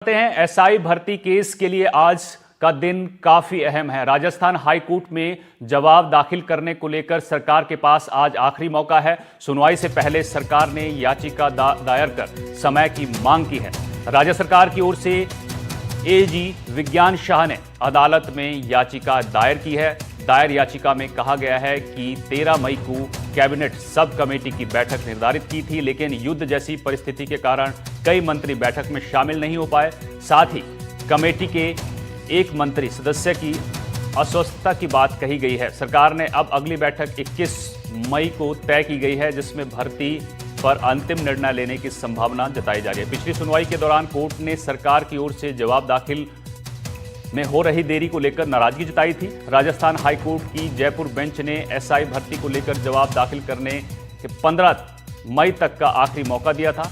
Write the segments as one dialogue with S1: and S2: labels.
S1: करते हैं एसआई भर्ती केस के लिए आज का दिन काफी अहम है। राजस्थान हाई कोर्ट में जवाब दाखिल करने को लेकर सरकार के पास आज आखिरी मौका है। सुनवाई से पहले सरकार ने याचिका दायर कर समय की मांग की है। राज्य सरकार की ओर से एजी विज्ञान शाह ने अदालत में याचिका दायर की है। दायर याचिका में कहा गया है कि 13 मई को कैबिनेट सब कमेटी की बैठक निर्धारित की थी, लेकिन युद्ध जैसी परिस्थिति के कारण कई मंत्री बैठक में शामिल नहीं हो पाए। साथ ही कमेटी के एक मंत्री सदस्य की अस्वस्थता की बात कही गई है। सरकार ने अब अगली बैठक 21 मई को तय की गई है, जिसमें भर्ती पर अंतिम निर्णय लेने की संभावना जताई जा रही है। पिछली सुनवाई के दौरान कोर्ट ने सरकार की ओर से जवाब दाखिल में हो रही देरी को लेकर नाराजगी जताई थी। राजस्थान हाई कोर्ट की जयपुर बेंच ने एसआई भर्ती को लेकर जवाब दाखिल करने के 15 मई तक का आखिरी मौका दिया था।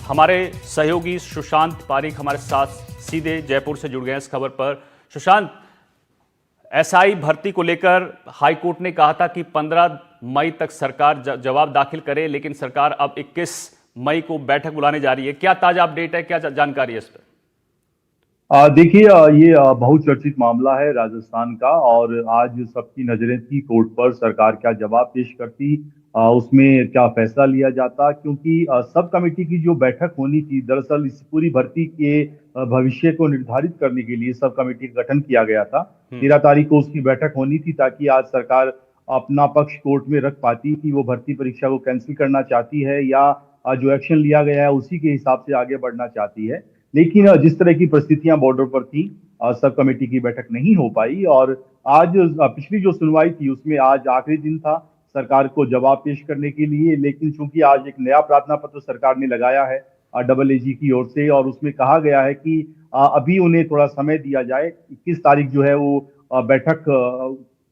S1: हमारे सहयोगी सुशांत पारिक हमारे साथ सीधे जयपुर से जुड़ गए इस खबर पर। सुशांत, एसआई भर्ती को लेकर हाई कोर्ट ने कहा था कि 15 मई तक सरकार जवाब दाखिल करे, लेकिन सरकार अब 21 मई को बैठक बुलाने जा रही है। क्या ताजा अपडेट है, क्या जानकारी है इस पर?
S2: देखिए, ये बहुचर्चित मामला है राजस्थान का, और आज सबकी नजरें थी कोर्ट पर। सरकार क्या जवाब पेश करती, उसमें क्या फैसला लिया जाता, क्योंकि सब कमेटी की जो बैठक होनी थी, दरअसल इस पूरी भर्ती के भविष्य को निर्धारित करने के लिए सब कमेटी का गठन किया गया था। 13 तारीख को उसकी बैठक होनी थी, ताकि आज सरकार अपना पक्ष कोर्ट में रख पाती कि वो भर्ती परीक्षा को कैंसिल करना चाहती है या जो एक्शन लिया गया है उसी के हिसाब से आगे बढ़ना चाहती है। लेकिन जिस तरह की परिस्थितियां बॉर्डर पर थी, सब कमेटी की बैठक नहीं हो पाई, और आज पिछली जो सुनवाई थी उसमें आज आखिरी दिन था सरकार को जवाब पेश करने के लिए। लेकिन चूंकि आज एक नया प्रार्थना पत्र सरकार ने लगाया है डबल एजी की ओर से, और उसमें कहा गया है कि अभी उन्हें थोड़ा समय दिया जाए। 21 तारीख जो है वो बैठक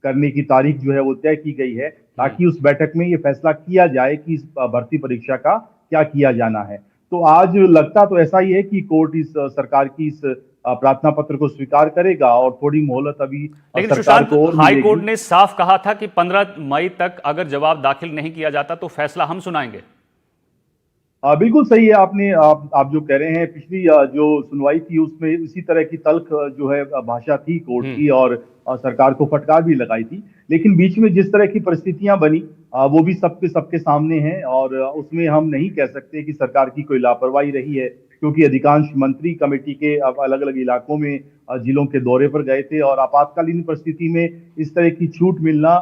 S2: करने की तारीख जो है वो तय की गई है, ताकि उस बैठक में ये फैसला किया जाए कि इस भर्ती परीक्षा का क्या किया जाना है। तो आज लगता तो ऐसा ही है कि कोर्ट इस सरकार की इस प्रार्थना पत्र को स्वीकार करेगा, और थोड़ी मोहलत अभी
S1: लेकिन
S2: सरकार को और
S1: हाई
S2: मिलेगी।
S1: कोर्ट ने साफ कहा था कि 15 मई तक अगर जवाब दाखिल नहीं किया जाता तो फैसला हम सुनाएंगे।
S2: बिल्कुल सही है, आप जो कह रहे हैं। पिछली जो सुनवाई थी उसमें इसी तरह की तल्ख जो है भाषा थी कोर्ट की, और सरकार को फटकार भी लगाई थी। लेकिन बीच में जिस तरह की परिस्थितियां बनी, वो भी सबके सामने है, और उसमें हम नहीं कह सकते कि सरकार की कोई लापरवाही रही है, क्योंकि अधिकांश मंत्री कमेटी के अब अलग अलग इलाकों में जिलों के दौरे पर गए थे, और आपातकालीन परिस्थिति में इस तरह की छूट मिलना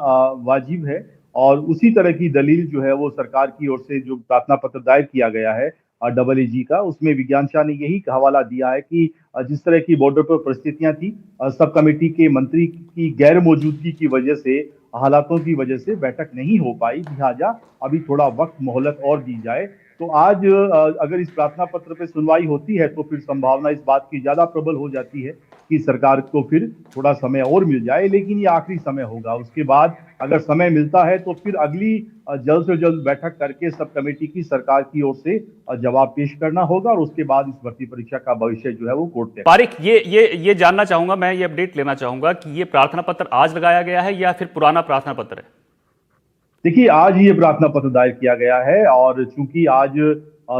S2: वाजिब है। और उसी तरह की दलील जो है वो सरकार की ओर से जो प्रार्थना पत्र दायर किया गया है डबल एजी का, उसमें विज्ञान शाह ने यही हवाला दिया है कि जिस तरह की बॉर्डर पर परिस्थितियां थी, सब कमेटी के मंत्री की गैर मौजूदगी की वजह से, हालातों की वजह से बैठक नहीं हो पाई। लिहाजा अभी थोड़ा वक्त मोहलत और दी जाए। तो आज अगर इस प्रार्थना पत्र पे सुनवाई होती है तो फिर संभावना इस बात की ज्यादा प्रबल हो जाती है कि सरकार को फिर थोड़ा समय और मिल जाए। लेकिन ये आखिरी समय होगा, उसके बाद अगर समय मिलता है तो फिर अगली जल्द से जल्द बैठक करके सब कमेटी की सरकार की ओर से जवाब पेश करना होगा, और उसके बाद इस भर्ती परीक्षा का भविष्य जो है वो कोर्ट तय।
S1: पारिक, ये जानना चाहूंगा, मैं ये अपडेट लेना चाहूंगा कि ये प्रार्थना पत्र आज लगाया गया है या फिर पुराना प्रार्थना पत्र है?
S2: देखिए, आज ये प्रार्थना पत्र दायर किया गया है, और चूंकि आज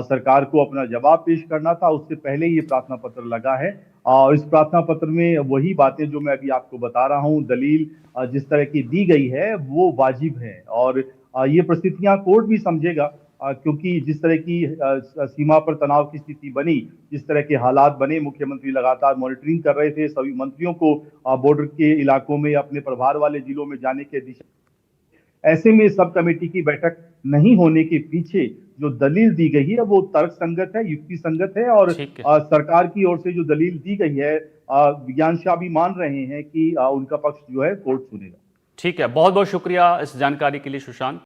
S2: सरकार को अपना जवाब पेश करना था, उससे पहले ये प्रार्थना पत्र लगा है। और इस प्रार्थना पत्र में वही बातें जो मैं अभी आपको बता रहा हूँ, दलील जिस तरह की दी गई है वो वाजिब है, और ये परिस्थितियां कोर्ट भी समझेगा, क्योंकि जिस तरह की सीमा पर तनाव की स्थिति बनी, जिस तरह के हालात बने, मुख्यमंत्री लगातार मॉनिटरिंग कर रहे थे, सभी मंत्रियों को बॉर्डर के इलाकों में, अपने प्रभार वाले जिलों में जाने के दिशा। ऐसे में सब कमेटी की बैठक नहीं होने के पीछे जो दलील दी गई है वो तर्क संगत है, युक्ति संगत है, और सरकार की ओर से जो दलील दी गई है, विज्ञान शाह भी मान रहे हैं कि उनका पक्ष जो है कोर्ट सुनेगा।
S1: ठीक है, बहुत बहुत शुक्रिया इस जानकारी के लिए सुशांत।